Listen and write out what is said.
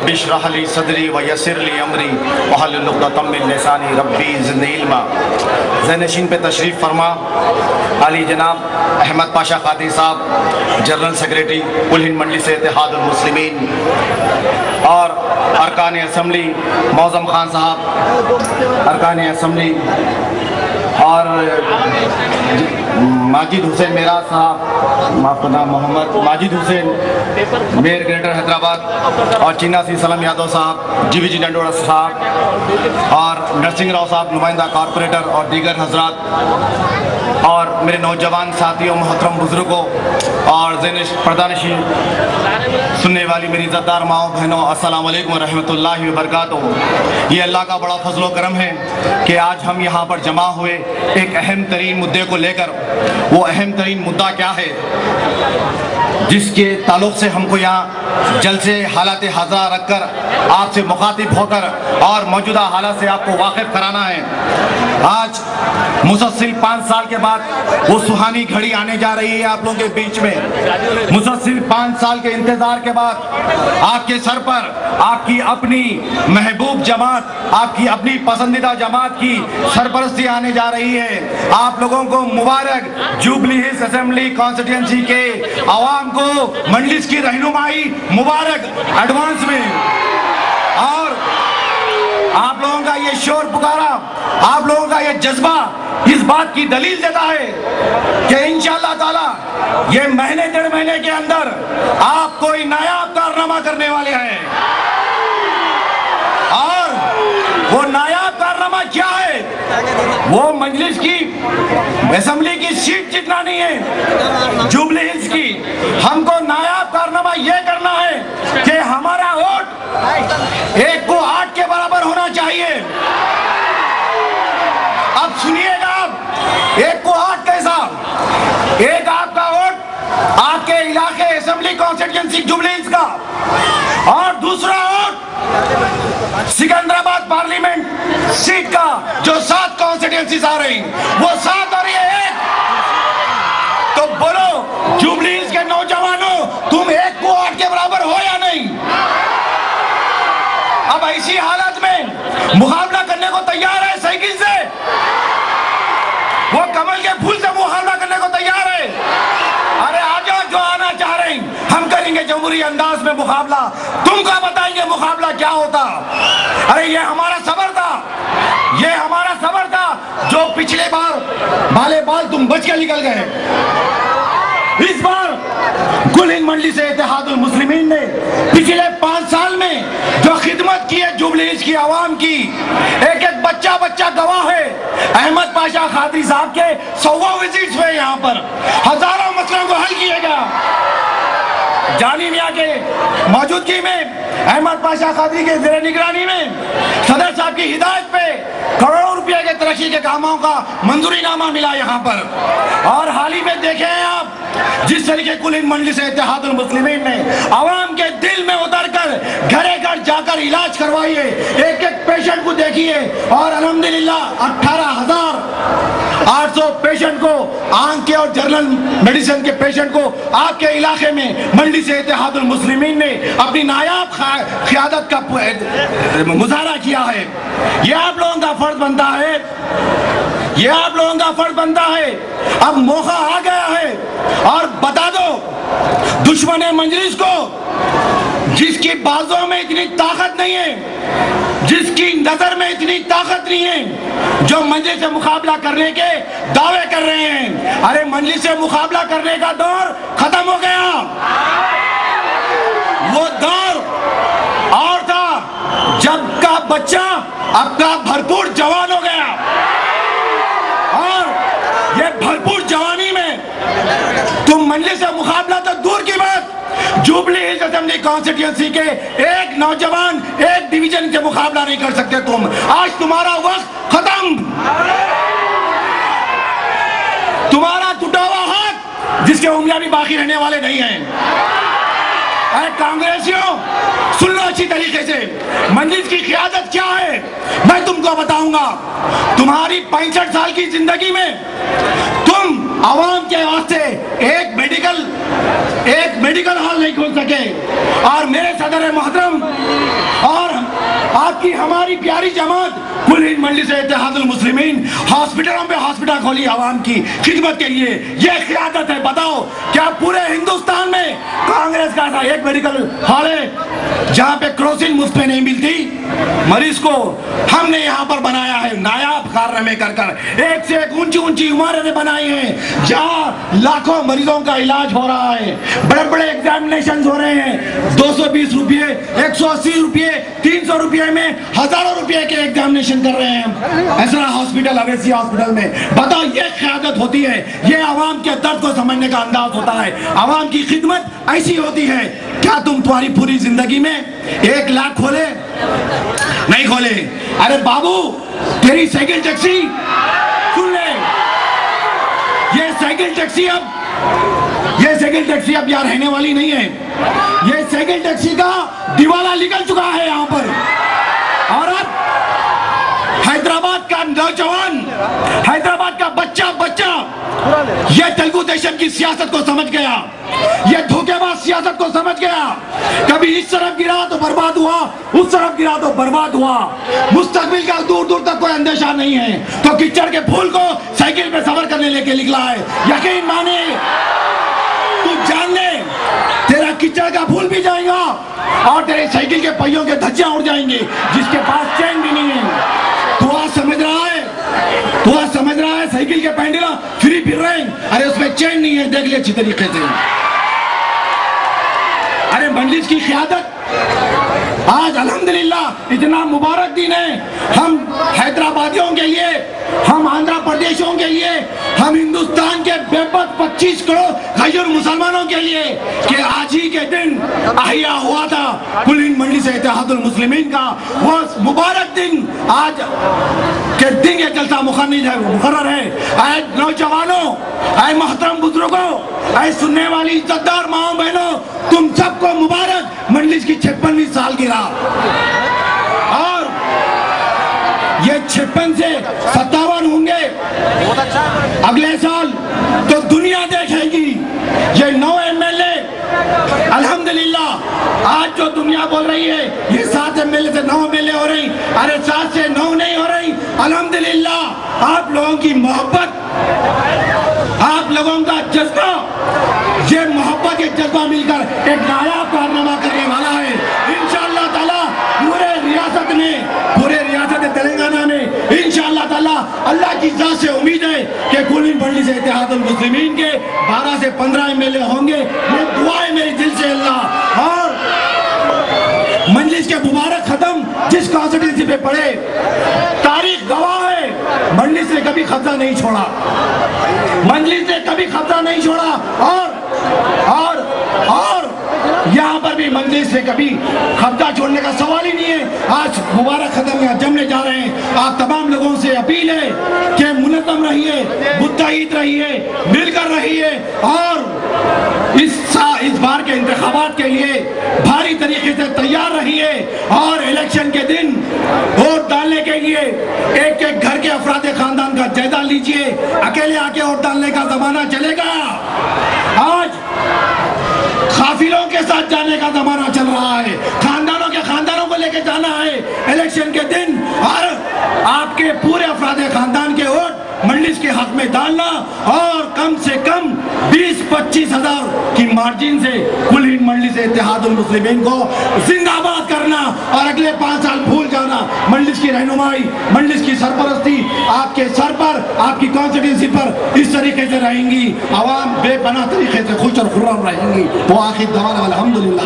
बिश्रह ली सदरी व यस्सिर ली अमरी वहलुल उक़दतम मिन लिसानी रब्बी ज़िदनी इल्मा। ज़ैनशीन पे तशरीफ़ फरमा अली जनाब अहमद पाशा क़ादरी साहब, जनरल सेक्रेटरी कुल हिंद मजलिस इत्तेहादुल मुस्लिमीन, और अरकान असम्बली मौज़म खान साहब, अरकान असम्बली, और माजिद हुसैन मेराज साहब, आपका नाम मोहम्मद माजिद हुसैन, मेयर ग्रेटर हैदराबाद, और चिन्ना सी सलम यादव साहब, GVG डंडोरा साहब, और नरसिंह राव साहब नुमाइंदा कॉरपोरेटर, और दीगर हजरात, और मेरे नौजवान साथियों, मोहतरम बुजुर्गों, और प्रधानशीन सुनने वाली मेरी इज़्ज़तदार माओ बहनों, अस्सलाम वालेकुम व रहमतुल्लाहि व बरकातुहू। ये अल्लाह का बड़ा फजलो करम है कि आज हम यहाँ पर जमा हुए एक अहम तरीन मुद्दे को लेकर। वो अहम तरीन मुद्दा क्या है जिसके ताल्लुक़ से हमको यहाँ जलसे हालात हाज़रा रखकर आपसे मुखातिब होकर और मौजूदा हालात से आपको वाकिफ़ कराना है। आज मुसलसिल 5 साल के बाद वो सुहानी घड़ी आने जा रही है आप लोगों के बीच में। मुसलसिल 5 साल के इंतजार के बाद आपके सर पर आपकी अपनी महबूब जमात, आपकी अपनी पसंदीदा जमात की सरपरस्ती आने जा रही है। आप लोगों को मुबारक, जुबली हिल्स असेंबली कॉन्स्टिट्यूंसी के आवाम को मजलिस की रहनुमाई मुबारक एडवांस में। और आप लोगों का ये शोर पुकारा, आप लोगों का ये जज्बा इस बात की दलील देता है कि इंशाअल्लाह ताला ये महीने 1.5 महीने के अंदर आप कोई नायाब कारनामा करने वाले हैं। और वो नायाब कारनामा क्या है? वो मजलिस की असेंबली की सीट जितना नहीं है, जुबली हिल्स की। हमको नायाब कारनामा ये करना है कि हमारा वोट 1 को 8 के बराबर होना चाहिए। अब सुनिएगा, आप 1 को 8 कैसा? एक आपका वोट आपके इलाके असेंबली कॉन्स्टिट्यूंसी जुबली हिल्स का, और दूसरा वोट सिकंदराबाद पार्लियामेंट सीट का, जो 7 कॉन्स्टिट्यूंसीज आ रही, वो 7 और ये 1। तो बोलो जुबली हिल्स के नौजवानों, तुम 1 को 8 के बराबर हो या नहीं? अब ऐसी हालत में मुकाबला करने को तैयार है साइकिल से? वो कमल के फूल से मुकाबला करने को तैयार है? अरे आ जाओ, जो आना चाह रहे हैं, हम करेंगे जमहूरी अंदाज में मुकाबला। तुमको बताएंगे मुकाबला क्या होता। अरे ये हमारा सबर था, ये हमारा सबर था, जो पिछले बार बाले बाल तुम बच के निकल गए। इस बार कुल हिंद मजलिस इत्तेहादुल मुस्लिमीन ने पिछले 5 साल में जो खिदमत की है जुबली हिल्स की आवाम की, एक एक बच्चा गवाह है। अहमद पाशा क़ादरी साहब के 100 विजिट्स हुए यहाँ पर, हजारों मसलों को हल किएगा। जानी मियाँ के मौजूदगी में, अहमद पाशा क़ादरी के ज़ेरे निगरानी में, सदर साहब की हिदायत पे करोड़ों रुपए के तरक्की के कामों का मंजूरी नामा मिला यहाँ पर। और हाल ही में देखे हैं आप, जिस तरीके कुल हिंद मजलिस इत्तेहादुल मुस्लिमीन ने आवाम के दिल में उतरकर घरे घर जाकर इलाज करवाइए, एक एक पेशेंट को देखिए, और अल्हम्दुलिल्लाह 18,800 पेशेंट को, आंख के और जनरल मेडिसिन के पेशेंट को आपके इलाके में मजलिस इत्तेहादुल मुस्लिमीन ने अपनी नायाब क़यादत का मुजाहरा किया है। ये आप लोगों का फर्ज बनता है, ये आप लोगों का फर्ज बनता है। अब मौका आ गया है, और बता दो दुश्मन मजलिस को, जिसकी बाजुओं में इतनी ताकत नहीं है, जिसकी नजर में इतनी ताकत नहीं है, जो मजलिस से मुकाबला करने के दावे कर रहे हैं। अरे मजलिस से मुकाबला करने का दौर खत्म हो गया। वो दौर और था जब का बच्चा अपना भरपूर जवान हो गया, और ये भरपूर जवानी में तुम मजलिस से मुकाबला तो दूर की बात, जुबली हिल्स असेंबली कॉन्स्टिट्यूंसी के एक नौजवान एक डिवीजन के मुकाबला नहीं कर सकते तुम। आज तुम्हारा वक्त खत्म। तुम्हारा टूटा हुआ हाथ, जिसके उंगलियां भी बाकी रहने वाले नहीं हैं। अरे कांग्रेसियों, सुन लो अच्छी तरीके से, मजलिस की क़यादत क्या है मैं तुमको बताऊंगा। तुम्हारी 65 साल की जिंदगी में तुम आवाम के वास्ते एक मेडिकल हॉल नहीं खोल सके, और मेरे सदर मोहतरम और आपकी हमारी प्यारी जमात कुल हिंद मजलिस इत्तेहादुल मुस्लिमीन हॉस्पिटलों पे हॉस्पिटल खोली आवाम की खिदमत के लिए। ये क़ियादत है। बताओ क्या पूरे हिंदुस्तान में कांग्रेस का ऐसा एक मेडिकल हॉल है जहाँ पे क्रोसिन मुफ्त में नहीं मिलती मरीज को? हमने यहाँ पर बनाया है नायाब कारनामे कर कर, एक से एक ऊंची ऊंची इमारतें बनाई हैं जहाँ लाखों मरीजों का इलाज हो रहा है। बड़े बड़े एग्जामिनेशन हो रहे हैं, 220 रुपये, 180 रुपये, 300 रुपये में हजारों रुपये के एग्जामिनेशन कर रहे हैं ऐसा हॉस्पिटल, अवैसी हॉस्पिटल में। बताओ ये क़ियादत होती है, ये आवाम के दर्द को समझने का अंदाज होता है, आवाम की खिदमत ऐसी होती है। क्या तुम तुम्हारी पूरी जिंदगी में 1 लाख खोले? नहीं खोले। अरे बाबू तेरी साइकिल टैक्सी सुन ले, ये साइकिल टैक्सी अब यार रहने वाली नहीं है। ये साइकिल टैक्सी का दिवाला निकल चुका है यहाँ पर। और अब हैदराबाद का नौजवान, हैदराबाद का बच्चा ये तेलुगु देशम की सियासत को समझ गया, ये धोखेबाज सियासत को समझ गया। कभी इस तरफ गिरा तो बर्बाद हुआ, उस तरफ गिरा तो बर्बाद हुआ। मुस्तकबिल का दूर दूर तक कोई अंदेशा नहीं है, तो कीचड़ के फूल को साइकिल पे सफर करने लेके निकला है। यकीन माने, तू जान ले, तेरा कीचड़ का फूल भी जाएगा और तेरे साइकिल के पहियों के धज्जियां उड़ जाएंगे, जिसके पास चैन भी नहीं है। तू आज समझ रहा है, साइकिल के पैंडल फ्री फिर रहे हैं, अरे उसमें चैन नहीं है, देख ले अच्छी तरीके से। अरे मजलिस की क़ियादत आज अल्हम्दुलिल्लाह इतना मुबारक दिन है हम हैदराबादियों के लिए, हम आंध्र प्रदेशों के लिए, हम हिंदुस्तान के बेपत 25 करोड़ गैर मुसलमानों के लिए कि आज ही के दिन अहिया हुआ था कुल हिंद मजलिस इत्तेहादुल मुस्लिमीन का वो मुबारक दिन। आज के दिन ये जलसा मुकर्रर है। आए नौजवानों, आए मोहतरम बुजुर्गों, आए सुनने वाली इज्जतदार माओ बहनों, तुम सबको मुबारक मजलिस की 56वीं सालगिरह। और ये 56 से 57 होंगे अगले साल, तो दुनिया देखेगी ये 9 MLA। अल्हम्दुलिल्लाह आज जो दुनिया बोल रही है ये 7 MLA से 9 MLA हो रही, अरे 7 से 9 नहीं हो रही। अल्हम्दुलिल्लाह आप लोगों की मोहब्बत, आप लोगों का जज्बा, ये मोहब्बत के जज्बा मिलकर एक नायाब कारनामा करने वाला है इंशाअल्लाह ताला। पूरे रियासत में, पूरे रियासत तेलंगाना में इंशाअल्लाह ताला अल्लाह की जात से उम्मीद है कि कुल हिंद मजलिस इत्तेहादुल मुस्लिमीन के 12 से 15 MLA होंगे। ये दुआ है मेरी दिल से अल्लाह। और मजलिस के मुबारक खत्म जिस कॉन्स्टिट्यूंसी पे पड़े, तारीख गवाह है मजलिस ने कभी कब्जा नहीं छोड़ा, मजलिस ने कभी कब्जा नहीं छोड़ा। और यहाँ पर भी मजलिस से कभी कब्जा छोड़ने का सवाल ही नहीं है। आज मुबारक खत्म यहाँ जमने जा रहे हैं। आप तमाम लोगों से अपील है कि मुनज़्ज़म रहिए, मुत्तहिद रहिए, मिलकर रहिए और इस बार के इंतखाबात के लिए भारी तरीके से तैयार रहिए। और इलेक्शन के दिन वोट डालने के लिए एक एक घर के अफराद खानदान का जायजा लीजिए। अकेले आके वोट डालने का जमाना चलेगा। आज काफिलों के साथ जाने का जमाना चल रहा है, खानदानों को लेके जाना है इलेक्शन के दिन। और आपके पूरे अफराद खानदान के वोट मजलिस के हक में डालना और कम से कम 20-25 हजार की मार्जिन से कुल हिंद मजलिस इत्तेहादुल मुस्लिमीन को जिंदाबाद करना और अगले 5 साल भूल जाना। मजलिस की रहनुमाई, मजलिस की सरपरस्ती आपके सर पर, आपकी कॉन्स्टिट्यूंसी पर इस तरीके से रहेंगी। आवाम बेपनाह तरीके से खुश और खुर्रम रहेंगी। वो आखिर दवाना अल्हम्दुलिल्लाह।